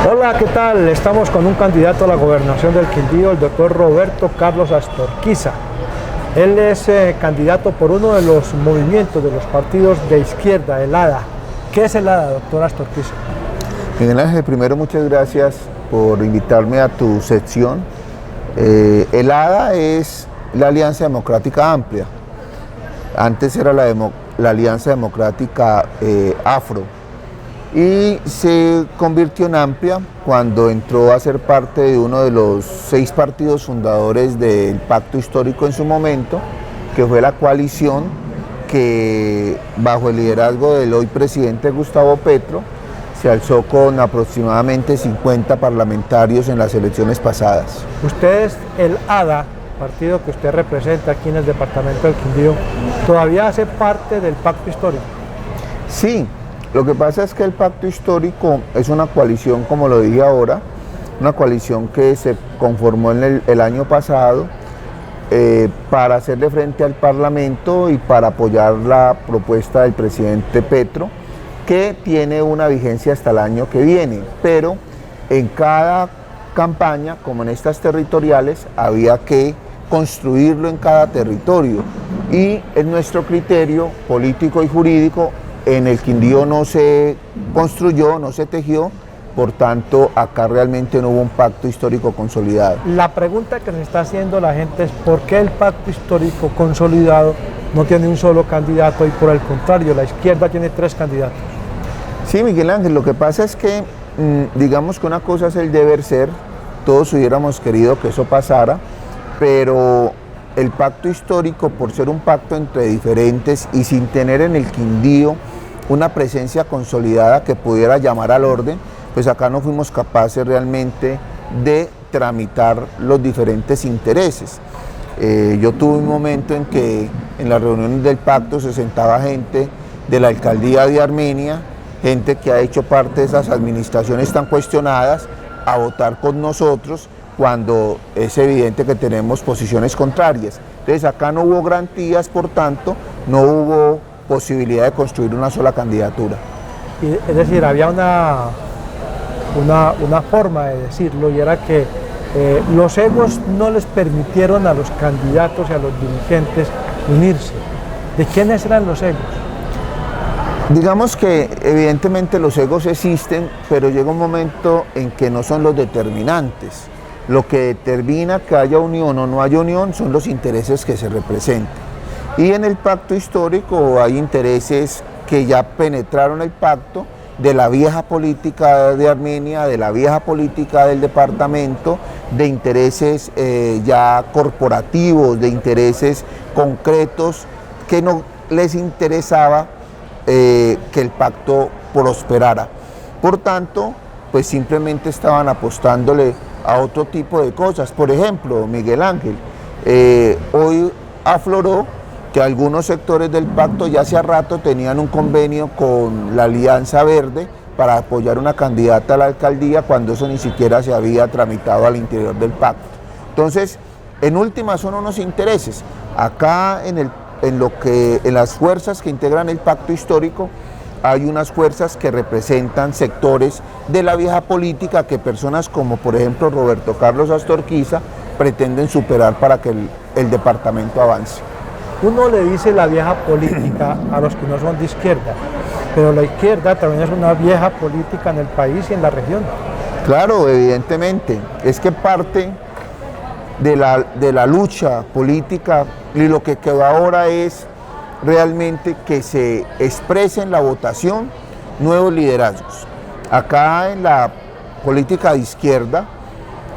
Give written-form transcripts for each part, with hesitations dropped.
Hola, ¿qué tal? Estamos con un candidato a la gobernación del Quindío, el doctor Roberto Carlos Astorquiza. Él es candidato por uno de los movimientos de los partidos de izquierda, el ADA. ¿Qué es el ADA, doctor Astorquiza? Miguel Ángel, primero muchas gracias por invitarme a tu sección. El ADA es la Alianza Democrática Amplia. Antes era la Alianza Democrática Afro. Y se convirtió en amplia cuando entró a ser parte de uno de los 6 partidos fundadores del Pacto Histórico en su momento, que fue la coalición que, bajo el liderazgo del hoy presidente Gustavo Petro, se alzó con aproximadamente 50 parlamentarios en las elecciones pasadas. Usted es el ADA, partido que usted representa aquí en el departamento del Quindío, ¿todavía hace parte del Pacto Histórico? Sí. Lo que pasa es que el Pacto Histórico es una coalición, como lo dije ahora, una coalición que se conformó en el año pasado para hacerle frente al Parlamento y para apoyar la propuesta del presidente Petro, que tiene una vigencia hasta el año que viene, pero en cada campaña, como en estas territoriales, había que construirlo en cada territorio y en nuestro criterio político y jurídico en el Quindío no se construyó, no se tejió, por tanto acá realmente no hubo un pacto histórico consolidado. La pregunta que nos está haciendo la gente es ¿por qué el pacto histórico consolidado no tiene un solo candidato y por el contrario la izquierda tiene 3 candidatos? Sí, Miguel Ángel, lo que pasa es que digamos que una cosa es el deber ser, todos hubiéramos querido que eso pasara, pero el pacto histórico, por ser un pacto entre diferentes y sin tener en el Quindío una presencia consolidada que pudiera llamar al orden, pues acá no fuimos capaces realmente de tramitar los diferentes intereses. Yo tuve un momento en que en las reuniones del pacto se sentaba gente de la alcaldía de Armenia, gente que ha hecho parte de esas administraciones tan cuestionadas, a votar con nosotros, cuando es evidente que tenemos posiciones contrarias. Entonces acá no hubo garantías, por tanto, no hubo posibilidad de construir una sola candidatura. Es decir, había una forma de decirlo y era que los egos no les permitieron a los candidatos y a los dirigentes unirse. ¿De quiénes eran los egos? Digamos que evidentemente los egos existen, pero llega un momento en que no son los determinantes. Lo que determina que haya unión o no haya unión son los intereses que se representan. Y en el pacto histórico hay intereses que ya penetraron el pacto, de la vieja política de Armenia, de la vieja política del departamento, de intereses ya corporativos, de intereses concretos que no les interesaba que el pacto prosperara. Por tanto, pues simplemente estaban apostándole a otro tipo de cosas. Por ejemplo, Miguel Ángel, hoy afloró que algunos sectores del pacto ya hace rato tenían un convenio con la Alianza Verde para apoyar una candidata a la alcaldía cuando eso ni siquiera se había tramitado al interior del pacto. Entonces, en última son unos intereses. Acá en las fuerzas que integran el pacto histórico, hay unas fuerzas que representan sectores de la vieja política que personas como por ejemplo Roberto Carlos Astorquiza pretenden superar para que el departamento avance. Uno le dice la vieja política a los que no son de izquierda, pero la izquierda también es una vieja política en el país y en la región. Claro, evidentemente, es que parte de la lucha política y lo que quedó ahora es realmente que se exprese en la votación nuevos liderazgos. Acá en la política de izquierda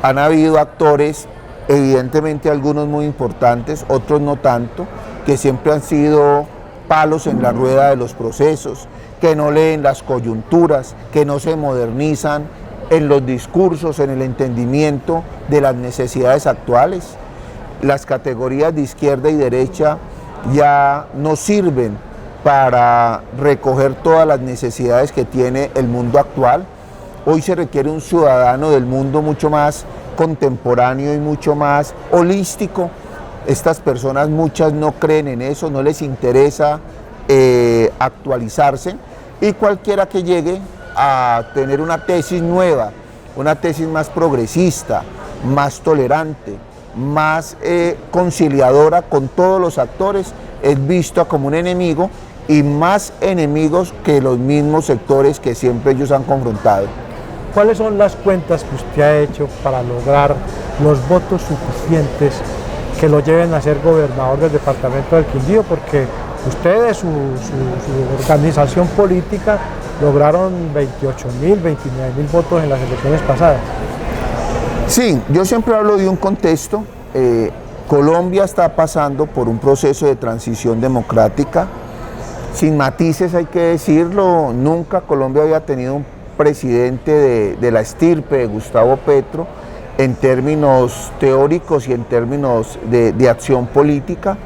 han habido actores, evidentemente algunos muy importantes, otros no tanto, que siempre han sido palos en la rueda de los procesos, que no leen las coyunturas, que no se modernizan en los discursos, en el entendimiento de las necesidades actuales. Las categorías de izquierda y derecha ya no sirven para recoger todas las necesidades que tiene el mundo actual. Hoy se requiere un ciudadano del mundo mucho más contemporáneo y mucho más holístico. Estas personas, muchas no creen en eso, no les interesa actualizarse, y cualquiera que llegue a tener una tesis nueva una tesis más progresista, más tolerante, más conciliadora con todos los actores, es visto como un enemigo y más enemigos que los mismos sectores que siempre ellos han confrontado. ¿Cuáles son las cuentas que usted ha hecho para lograr los votos suficientes que lo lleven a ser gobernador del departamento del Quindío? Porque ustedes, su organización política, lograron 28.000, 29.000 votos en las elecciones pasadas. Sí, yo siempre hablo de un contexto. Colombia está pasando por un proceso de transición democrática, sin matices hay que decirlo. Nunca Colombia había tenido un presidente de la estirpe de Gustavo Petro en términos teóricos y en términos de acción política.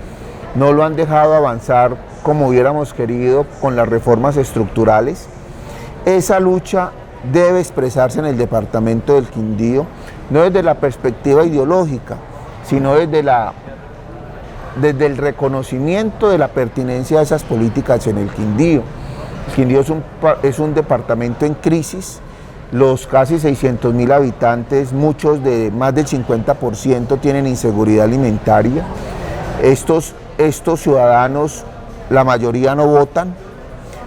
No lo han dejado avanzar como hubiéramos querido con las reformas estructurales. Esa lucha debe expresarse en el departamento del Quindío, no desde la perspectiva ideológica, sino desde el reconocimiento de la pertinencia de esas políticas en el Quindío. El Quindío es un departamento en crisis. Los casi 600.000 habitantes, muchos de más del 50% tienen inseguridad alimentaria. Estos ciudadanos, la mayoría no votan.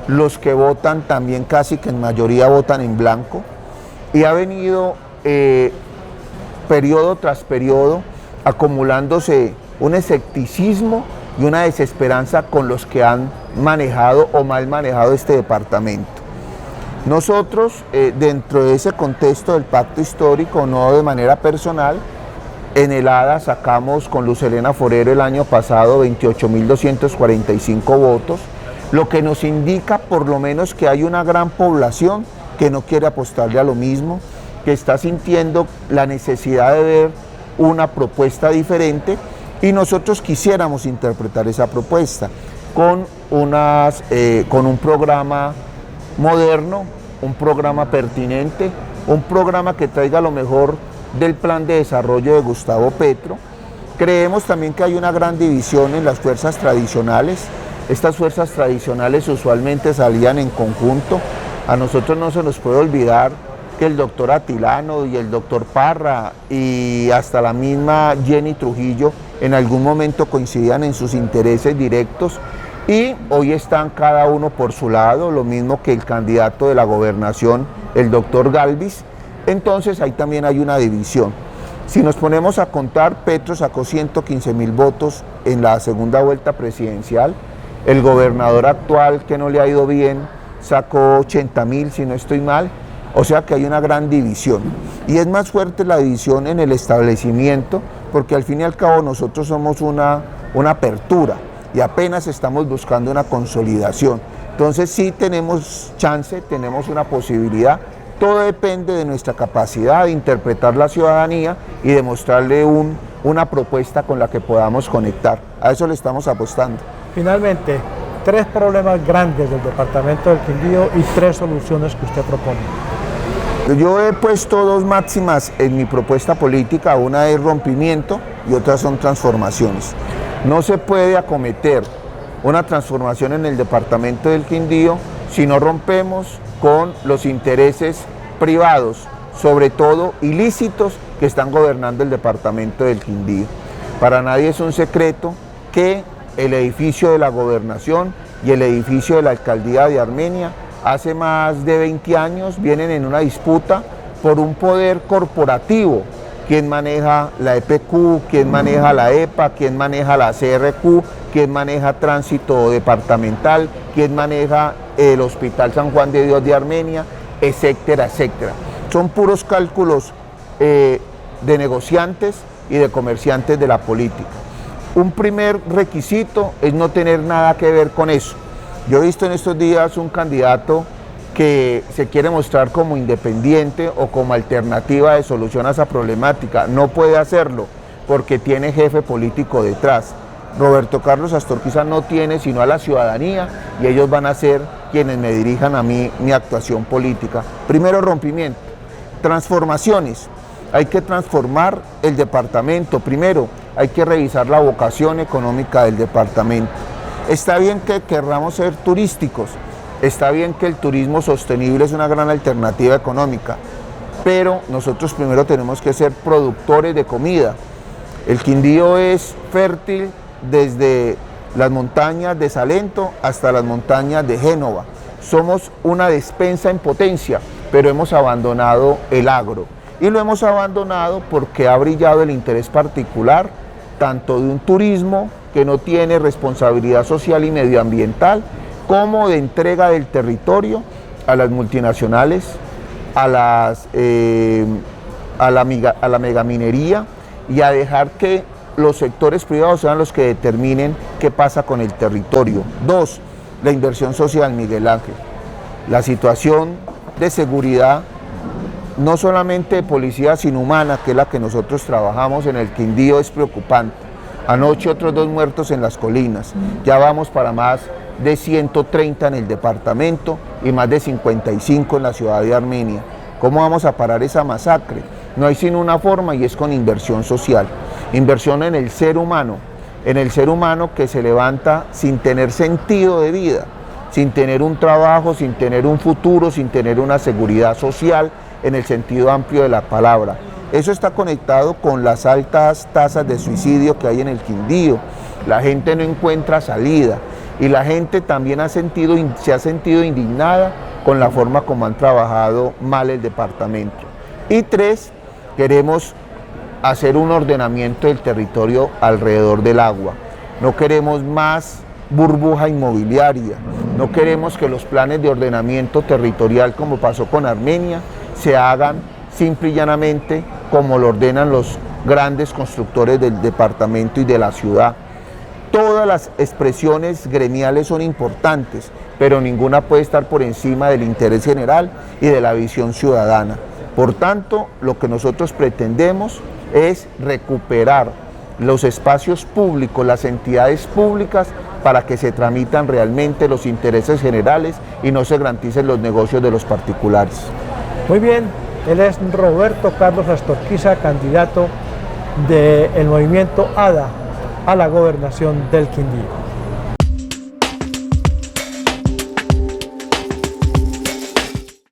Los que votan también casi que en mayoría votan en blanco. Y ha venido periodo tras periodo acumulándose un escepticismo y una desesperanza con los que han manejado o mal manejado este departamento. Nosotros, dentro de ese contexto del pacto histórico, no de manera personal, en el ADA sacamos con Luz Helena Forero el año pasado 28.245 votos, lo que nos indica por lo menos que hay una gran población que no quiere apostarle a lo mismo, que está sintiendo la necesidad de ver una propuesta diferente, y nosotros quisiéramos interpretar esa propuesta con un programa moderno, un programa pertinente, un programa que traiga lo mejor del plan de desarrollo de Gustavo Petro. Creemos también que hay una gran división en las fuerzas tradicionales. Estas fuerzas tradicionales usualmente salían en conjunto. A nosotros no se nos puede olvidar que el doctor Atilano y el doctor Parra y hasta la misma Jenny Trujillo en algún momento coincidían en sus intereses directos, y hoy están cada uno por su lado, lo mismo que el candidato de la gobernación, el doctor Galvis. Entonces ahí también hay una división. Si nos ponemos a contar, Petro sacó 115.000 votos en la segunda vuelta presidencial, el gobernador actual, que no le ha ido bien, sacó 80.000 si no estoy mal. O sea que hay una gran división, y es más fuerte la división en el establecimiento, porque al fin y al cabo nosotros somos una apertura y apenas estamos buscando una consolidación. Entonces sí tenemos chance, tenemos una posibilidad. Todo depende de nuestra capacidad de interpretar la ciudadanía y de mostrarle una propuesta con la que podamos conectar. A eso le estamos apostando. Finalmente, 3 problemas grandes del departamento del Quindío y 3 soluciones que usted propone. Yo he puesto 2 máximas en mi propuesta política, una es rompimiento y otra son transformaciones. No se puede acometer una transformación en el departamento del Quindío si no rompemos con los intereses privados, sobre todo ilícitos, que están gobernando el departamento del Quindío. Para nadie es un secreto que el edificio de la gobernación y el edificio de la alcaldía de Armenia hace más de 20 años vienen en una disputa por un poder corporativo. ¿Quién maneja la EPQ? ¿Quién maneja la EPA? ¿Quién maneja la CRQ? ¿Quién maneja tránsito departamental? ¿Quién maneja el Hospital San Juan de Dios de Armenia? Etcétera, etcétera. Son puros cálculos de negociantes y de comerciantes de la política. Un primer requisito es no tener nada que ver con eso. Yo he visto en estos días un candidato que se quiere mostrar como independiente o como alternativa de solución a esa problemática. No puede hacerlo porque tiene jefe político detrás. Roberto Carlos Astorquiza no tiene sino a la ciudadanía, y ellos van a ser quienes me dirijan a mí mi actuación política. Primero, rompimiento. Transformaciones. Hay que transformar el departamento. Primero, hay que revisar la vocación económica del departamento. Está bien que querramos ser turísticos, está bien que el turismo sostenible es una gran alternativa económica, pero nosotros primero tenemos que ser productores de comida. El Quindío es fértil desde las montañas de Salento hasta las montañas de Génova. Somos una despensa en potencia, pero hemos abandonado el agro. Y lo hemos abandonado porque ha brillado el interés particular, tanto de un turismo que no tiene responsabilidad social y medioambiental, como de entrega del territorio a las multinacionales, a la megaminería, y a dejar que los sectores privados sean los que determinen qué pasa con el territorio. 2, la inversión social, Miguel Ángel. La situación de seguridad, no solamente de policía, sino humana, que es la que nosotros trabajamos en el Quindío, es preocupante. Anoche otros 2 muertos en las colinas, ya vamos para más de 130 en el departamento y más de 55 en la ciudad de Armenia. ¿Cómo vamos a parar esa masacre? No hay sino una forma, y es con inversión social, inversión en el ser humano que se levanta sin tener sentido de vida, sin tener un trabajo, sin tener un futuro, sin tener una seguridad social en el sentido amplio de la palabra. Eso está conectado con las altas tasas de suicidio que hay en el Quindío. La gente no encuentra salida y la gente también se ha sentido indignada con la forma como han trabajado mal el departamento. Y 3, queremos hacer un ordenamiento del territorio alrededor del agua. No queremos más burbuja inmobiliaria, no queremos que los planes de ordenamiento territorial, como pasó con Armenia, se hagan simple y llanamente como lo ordenan los grandes constructores del departamento y de la ciudad. Todas las expresiones gremiales son importantes, pero ninguna puede estar por encima del interés general y de la visión ciudadana. Por tanto, lo que nosotros pretendemos es recuperar los espacios públicos, las entidades públicas, para que se tramitan realmente los intereses generales y no se garanticen los negocios de los particulares. Muy bien, él es Roberto Carlos Astorquiza, candidato del movimiento ADA a la gobernación del Quindío.